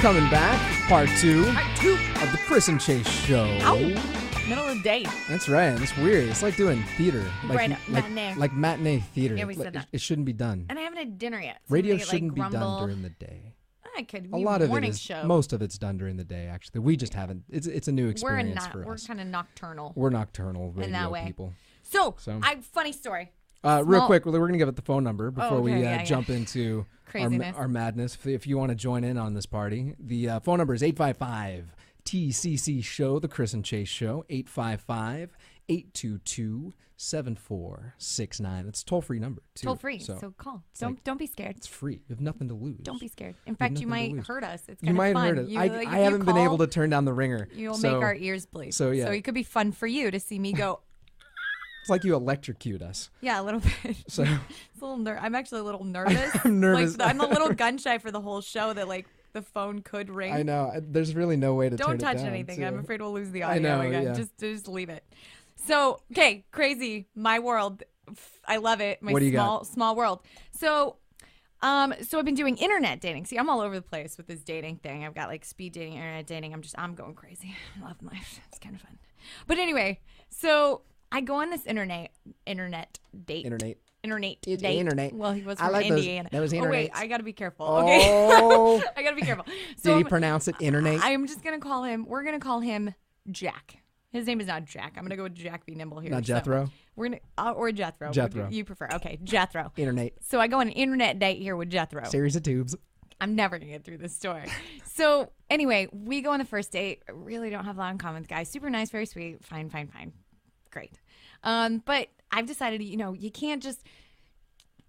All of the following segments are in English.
coming back. Part two Part 2. of the Chris and Chase Show. Ow. Middle of the day. That's right. It's weird. It's like doing theater. Right, matinee. Like matinee theater. Yeah, we said that. It shouldn't be done. And I haven't had dinner yet. So Radio I'm gonna get, shouldn't be like, done grumble. during the day. I could A be lot of it morning is. show. Most of it's done during the day, actually. We just haven't. It's a new experience for We're us. kind of nocturnal. We're nocturnal radio in that way. people. So, funny story. Real quick, we're going to give it the phone number before we yeah. jump into Craziness. our madness. If you want to join in on this party, the phone number is 855-TCC Show, the Chris and Chase Show, 855-822-7469. It's a toll-free number, too. Toll-free, so call. Don't be scared. It's free. You have nothing to lose. Don't be scared. In fact, you might hurt us. It's kind You might of fun. hurt us. You, I haven't been able to turn down the ringer. You'll make our ears bleed. So, yeah. So it could be fun for you to see me go... It's like you electrocute us. Yeah, a little bit. So it's a little I'm actually a little nervous. I'm nervous. Like, I'm a little gun shy for the whole show that like the phone could ring. I know. There's really no way to turn it down. Don't touch anything. Too. I'm afraid we'll lose the audio I know, again. yeah. Just leave it. So, okay, crazy. My world. I love it. My what do you got? small world. So I've been doing internet dating. See, I'm all over the place with this dating thing. I've got like speed dating, internet dating. I'm going crazy. I love life. It's kind of fun. But anyway, so I go on this internet date. Internet It's date. internet. Well, he was I from like Indiana. those Oh, wait, internets. I got to be careful. Oh. Okay. I got to be careful. So Did he pronounce it internet? I'm just going to call him, we're going to call him Jack. His name is not Jack. I'm going to go with Jack B. Nimble here. Not Jethro? So we're going to, or Jethro. Jethro. You prefer. Okay, Jethro. Internet. So I go on an internet date here with Jethro. Series of tubes. I'm never going to get through this story. So anyway, we go on the first date. Really don't have a lot in common with the guy. Super nice, very sweet. Fine. Great. But I've decided, you can't just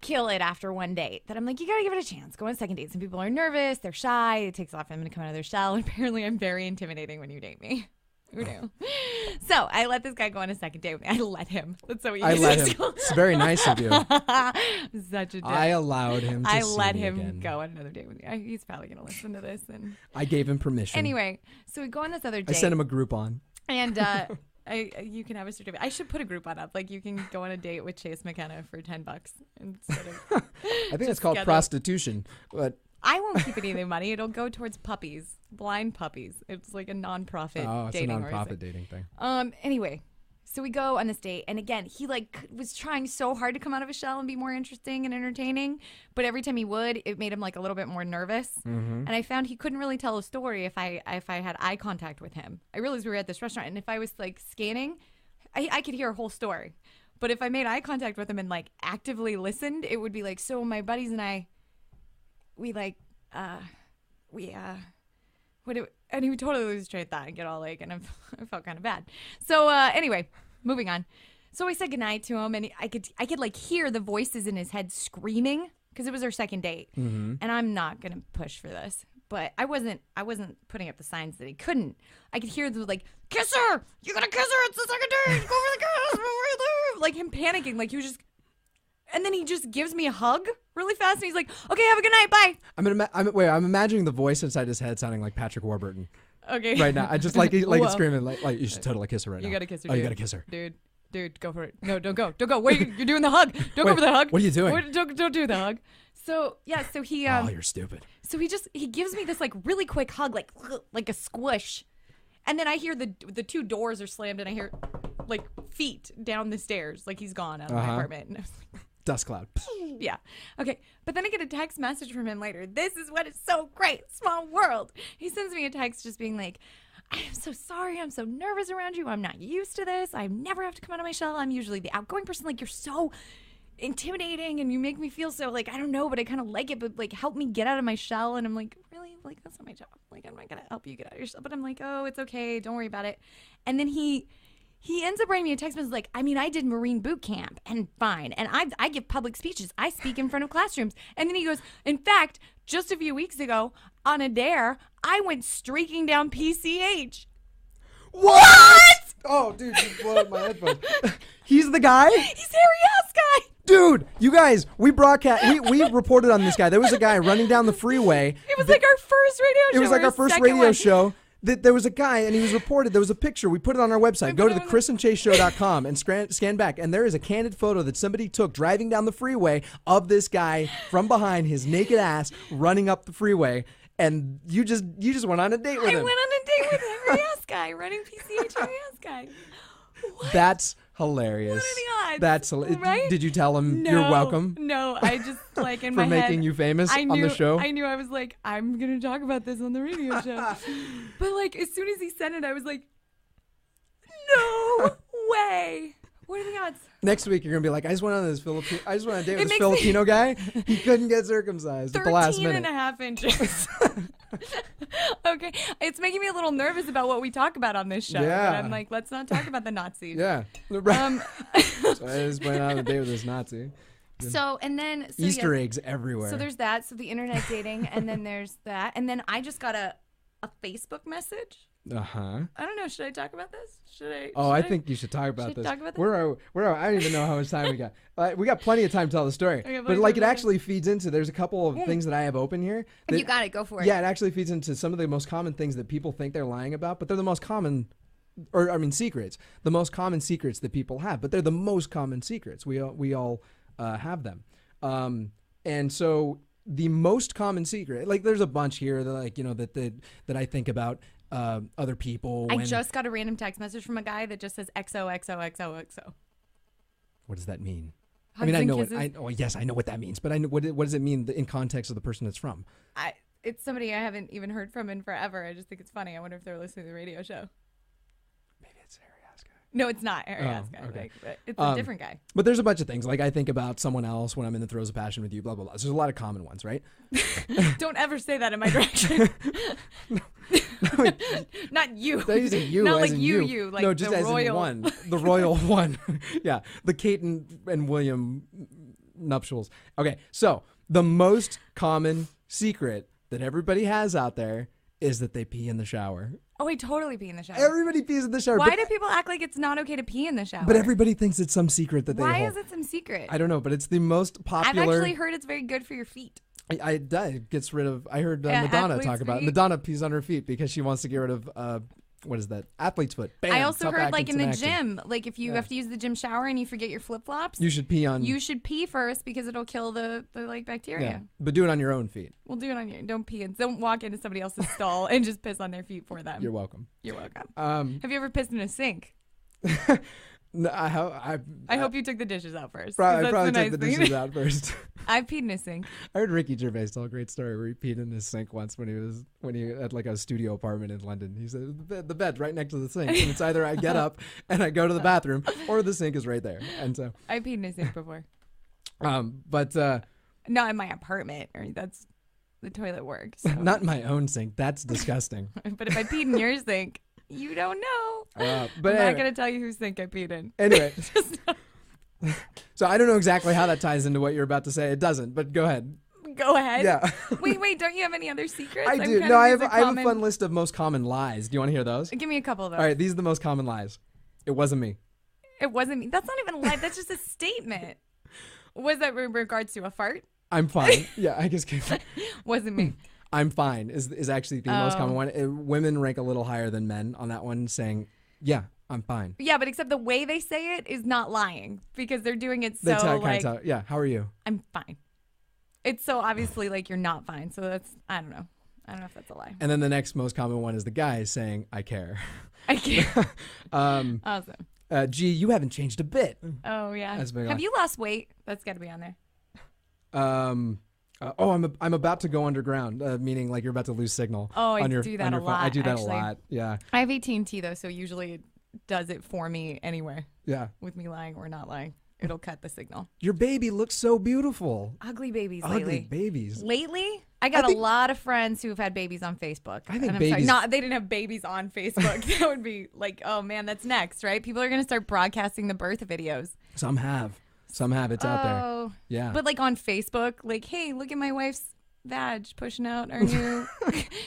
kill it after one date. That I'm like, you got to give it a chance. Go on a second date. Some people are nervous. They're shy. It takes a lot for them to come out of their shell. And apparently I'm very intimidating when you date me. Who knew? So I let this guy go on a second date with me. I let him. That's so easy. I let him. It's very nice of you. Such a dick. I allowed him to I see let me him again. go on another date with me. He's probably going to listen to this. And I gave him permission. anyway, so we go on this other I date. sent him a Groupon. And you can have a certificate. I should put a Groupon up. Like you can go on a date with Chase McKenna for $10 instead of. I think it's called prostitution. But I won't keep any of the money. It'll go towards puppies, blind puppies. It's like a nonprofit. it's dating a nonprofit dating thing. Anyway, so we go on this date, and again, he was trying so hard to come out of his shell and be more interesting and entertaining, but every time he would, it made him like a little bit more nervous. Mm-hmm. And I found he couldn't really tell a story if I had eye contact with him. I realized we were at this restaurant, and if I was like scanning, I could hear a whole story. But if I made eye contact with him and like actively listened, it would be like, so my buddies and I, and he would totally lose train of thought and get all like, and I felt kind of bad. So anyway, moving on. So I said goodnight to him, and I could like hear the voices in his head screaming because it was our second date. Mm-hmm. And I'm not gonna push for this, but I wasn't putting up the signs that he couldn't. I could hear the like, kiss her, you gotta kiss her. It's the second date. Go for the kiss. Right there. Like him panicking, like he was just. And then he just gives me a hug really fast, and he's like, "Okay, have a good night, bye." I'm imagining the voice inside his head sounding like Patrick Warburton. Okay. Right now, I just like it's screaming like you should totally kiss her right now. You gotta kiss her. Oh, dude. you gotta kiss her, dude. Go for it. No, don't go. Wait, you're doing the hug. Don't go for the hug. What are you doing? Wait, don't do the hug. So yeah, so he oh, you're stupid. So he gives me this like really quick hug, like a squish, and then I hear the two doors are slammed, and I hear like feet down the stairs, like he's gone out of my apartment. And I was like, dust cloud. Yeah. Okay. But then I get a text message from him later. This is what is so great. Small world. He sends me a text just being like, I am so sorry. I'm so nervous around you. I'm not used to this. I never have to come out of my shell. I'm usually the outgoing person. Like, you're so intimidating and you make me feel so like, I don't know, but I kind of like it, but like help me get out of my shell. And I'm like, really? Like, that's not my job. Like, I'm not going to help you get out of your shell. But I'm like, oh, it's okay. Don't worry about it. And then he ends up writing me a text message like, I mean, I did Marine boot camp and fine. And I give public speeches. I speak in front of classrooms. And then he goes, in fact, just a few weeks ago on a dare, I went streaking down PCH. What? Oh, dude, you blew up my headphones. He's the guy? He's Harry-ass guy. Dude, you guys, we reported on this guy. There was a guy running down the freeway. It was like our first radio show. It was like our first radio show. There was a guy, and he was reported. There was a picture. We put it on our website. Go to the chrisandchaseshow.com and scan back. And there is a candid photo that somebody took driving down the freeway of this guy from behind, his naked ass running up the freeway. and you just went on a date with I him. went on a date with Harry Ass Guy, running PCH Harry Ass Guy. What? That's hilarious. What are the odds? That's right? Did you tell him No, you're welcome? No, I just like in For my head. making you famous I on knew, the show? I knew I was like, I'm going to talk about this on the radio show. But like, as soon as he said it, I was like, no way. What are the odds? Next week you're gonna be like, I just went on a date with this Filipino guy. He couldn't get circumcised at the last 13 minute. and a half inches. Okay. It's making me a little nervous about what we talk about on this show. Yeah. But I'm like, let's not talk about the Nazis. Yeah. So I just went on a date with this Nazi. So, and then... So Easter eggs everywhere. So there's that. So the internet dating, and then there's that. And then I just got a Facebook message. Uh-huh. I don't know. Should I talk about this? I think you should talk about this. Talk about this? Where are I don't even know how much time we got. We got plenty of time to tell the story. Okay, but like it actually feeds into, there's a couple of things that I have open here. You got it. Go for it. Yeah, it actually feeds into some of the most common things that people think they're lying about, but they're the most common, secrets. The most common secrets that people have, but they're the most common secrets. We all have them. And so the most common secret, like there's a bunch here that that I think about. Other people. I just got a random text message from a guy that just says XOXOXOXO. What does that mean? Hugs I and know kisses. yes, I know what that means, but what does it mean in context of the person it's from? It's somebody I haven't even heard from in forever. I just think it's funny. I wonder if they're listening to the radio show. Maybe it's Harry Ass Guy. No, it's not Harry Ass Guy. Okay. But it's a different guy. But there's a bunch of things. Like I think about someone else when I'm in the throes of passion with you, blah, blah, blah. So there's a lot of common ones, right? Don't ever say that in my direction. Not you. They say you. Not as like in you. Like no, just the as royal. in one. The royal one. Yeah. The Kate and William nuptials. Okay. So the most common secret that everybody has out there is that they pee in the shower. Oh, I totally pee in the shower. Everybody pees in the shower. Why do people act like it's not okay to pee in the shower? But everybody thinks it's some secret that they hold. Why is it some secret? I don't know, but it's the most popular. I've actually heard it's very good for your feet. It gets rid of. I heard Yeah, Madonna athlete's talk about it. feet. Madonna pees on her feet because she wants to get rid of what is that? Athlete's foot. Bam, I also tough heard like in Atkinson the action. gym, like if you have to use the gym shower and you forget your flip flops, You should pee on. you should pee first because it'll kill the like bacteria. Yeah, but do it on your own feet. We'll do it on you. Don't pee and don't walk into somebody else's stall and just piss on their feet for them. You're welcome. You're welcome. Have you ever pissed in a sink? No, I hope you took the dishes out first. 'cause probably that's the took nice the thing. dishes out first. I've peed in a sink. I heard Ricky Gervais tell a great story where he peed in his sink once when he had like a studio apartment in London. He said the bed's right next to the sink, and it's either I get up and I go to the bathroom or the sink is right there. And so I peed in a sink before. But Not in my apartment, or that's the toilet works. So. not in my own sink. That's disgusting. But if I peed in your sink, you don't know. But I'm anyway. not gonna tell you whose sink I peed in. Anyway, Just so I don't know exactly how that ties into what you're about to say. It doesn't, but go ahead. go ahead. Yeah. wait, don't you have any other secrets? I I'm do. kind No, of I have these are a common- fun list of most common lies. Do you want to hear those? Give me a couple of those. All right, these are the most common lies. It wasn't me. It wasn't me. That's not even a lie. That's just a statement. Was that in regards to a fart? I'm fine. Yeah, I guess. Wasn't me. I'm fine is actually the most common one. Women rank a little higher than men on that one, saying, "Yeah, I'm fine." Yeah, but except the way they say it is not lying because they're doing it so That's how it like, comes out. Yeah, how are you? I'm fine. It's so obviously like you're not fine. So that's, I don't know. I don't know if that's a lie. And then the next most common one is the guy saying, "I care." I can't. Um, Awesome. Gee, you haven't changed a bit. Oh, yeah. That's a big Have lie. you lost weight? That's got to be on there. I'm about to go underground, meaning like you're about to lose signal. Oh, I on your, do on that your a phone. I lot, do that actually. a lot. Yeah, I have AT&T though, so usually it does it for me anywhere yeah. with me lying or not lying. It'll cut the signal. Your baby looks so beautiful. Ugly babies Ugly lately. babies. Lately, I got think- a lot of friends who've had babies on Facebook. I think and I'm babies- sorry, not they didn't have babies on Facebook. That would be like, oh man, that's next, right? People are gonna start broadcasting the birth videos. Some have. Some have. It's out there. Oh, Yeah. but like on Facebook, like, hey, look at my wife's vag pushing out our new.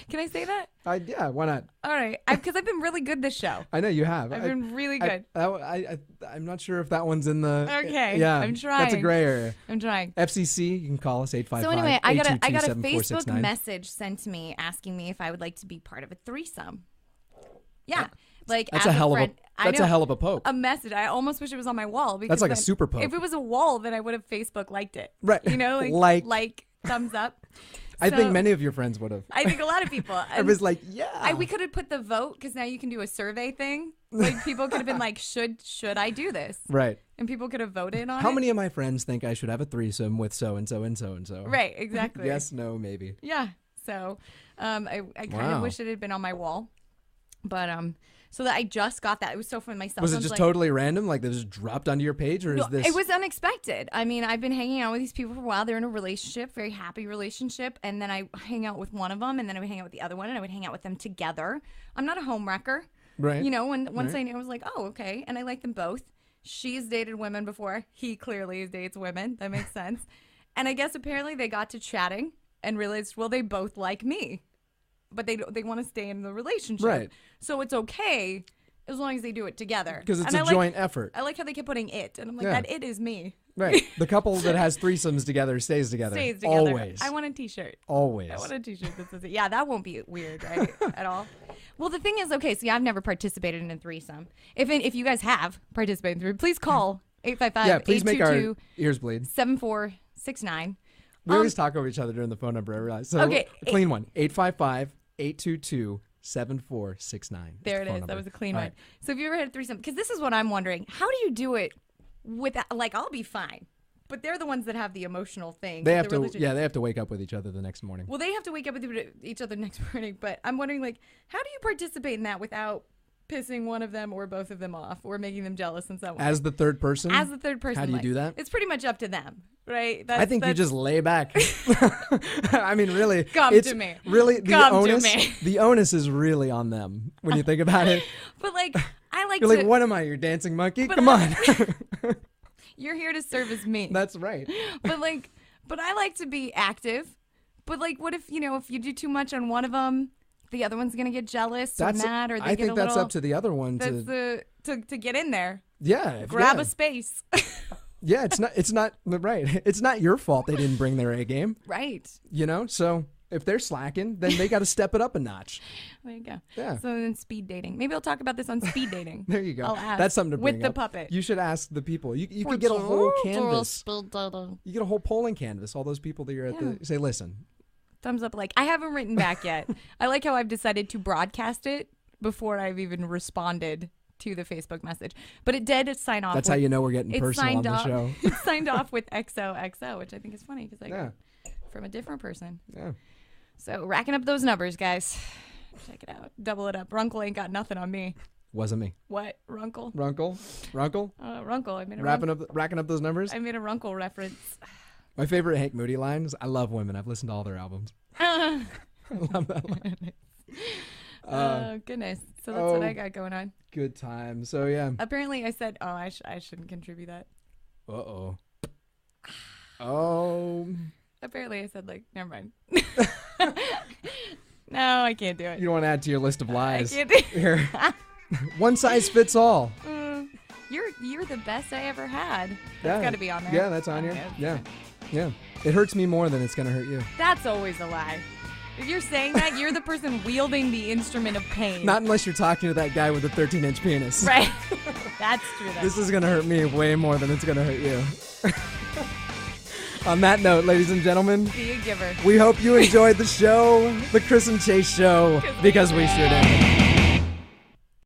Can I say that? Yeah, why not? All right, because I've been really good this show. I know you have. I've been really good. I'm not sure if that one's in the. Okay, Yeah, I'm That's a trying. gray area. I'm trying. FCC, you can call us 855. So anyway, I got a Facebook 822-7469. message sent to me asking me if I would like to be part of a threesome. Yeah, like That's as a hell of friend. a. That's I a know, hell of a poke. a message. I almost wish it was on my wall because That's like a then super poke. If it was a wall, then I would have Facebook liked it. Right. You know, Like. like thumbs up. I think many of your friends would have. I think a lot of people. I was like, yeah. We could have put the vote because now you can do a survey thing. Like people could have been like, should I do this? Right. And people could have voted on it. How many of my friends think I should have a threesome with so and so and so and so? Right, exactly. Yes, no, maybe. Yeah. So I kind of wish it had been on my wall. But so that I just got that. It was so funny. Myself Was it just totally random? Like they just dropped onto your page, or is this? It was unexpected. I mean, I've been hanging out with these people for a while. They're in a relationship, very happy relationship, and then I hang out with one of them, and then I would hang out with the other one, and I would hang out with them together. I'm not a home wrecker, right? You know, once I knew, I was like, oh, okay, and I like them both. She's dated women before. He clearly dates women. That makes sense. And I guess apparently they got to chatting and realized, well, they both like me, but they want to stay in the relationship, right? So it's okay. As long as they do it together. Because it's a joint effort. I like how they kept putting it. And I'm like, that it is me. Right. The couple that has threesomes together stays together. Stays together. Always. I want a t-shirt. Always. I want a t-shirt that says it. Yeah, that won't be weird, right? At all. Well, the thing is, okay, see, I've never participated in a threesome. If you guys have participated in threesome, please call 855 yeah, please make our ears bleed. 7469. We always talk over each other during the phone number, I realize. So, okay. A clean one. 855-822-7469. There it is. That was a clean one. So if you ever had a threesome, because this is what I'm wondering, how do you do it without, like, I'll be fine, but they're the ones that have the emotional thing. They have to, they have to wake up with each other the next morning. Well, they have to wake up with each other next morning, but I'm wondering, like, how do you participate in that without pissing one of them or both of them off or making them jealous in some way? As the third person? As the third person. How do you do that? It's pretty much up to them. Right? I think you just lay back. I mean, really. Come to me. Really, the onus is really on them when you think about it. But like, I like You're like, what am I, your dancing monkey? Come on. You're here to serve as me. That's right. But I like to be active. But like, what if, if you do too much on one of them, the other one's going to get jealous or mad, or they get a little... I think that's up to the other one to get in there. Yeah. Grab a space. Yeah, it's not right. It's not your fault they didn't bring their A game. Right. So if they're slacking, then they got to step it up a notch. There you go. Yeah. So then speed dating. Maybe I'll talk about this on speed dating. There you go. I'll ask that's something to bring with the up. puppet. You should ask the people. You could get a whole canvas. You get a whole polling canvas. All those people that you're at say, listen. Thumbs up. Like, I haven't written back yet. I like how I've decided to broadcast it before I've even responded to the Facebook message, but it did sign off. That's how you know we're getting personal on the show. It signed off with XOXO, which I think is funny because I got from a different person. Yeah. So racking up those numbers, guys. Check it out. Double it up. Runkle ain't got nothing on me. Wasn't me. What? Runkle? Runkle? Runkle. I made a racking up those numbers. I made a Runkle reference. My favorite Hank Moody lines. I love women. I've listened to all their albums. I love that line. Oh, goodness. So that's what I got going on. Good time. So, yeah. Apparently, I said, I shouldn't contribute that. Uh-oh. Oh. Apparently, I said, like, never mind. No, I can't do it. You don't want to add to your list of lies. I can't do it. One size fits all. You're the best I ever had. That's got to be on there. Yeah, that's on here. Yeah. It hurts me more than it's going to hurt you. That's always a lie. If you're saying that, you're the person wielding the instrument of pain. Not unless you're talking to that guy with a 13-inch penis. Right. That's true. This is going to hurt me way more than it's going to hurt you. On that note, ladies and gentlemen, be a giver. We hope you enjoyed the show, the Chris and Chase show, because we sure did.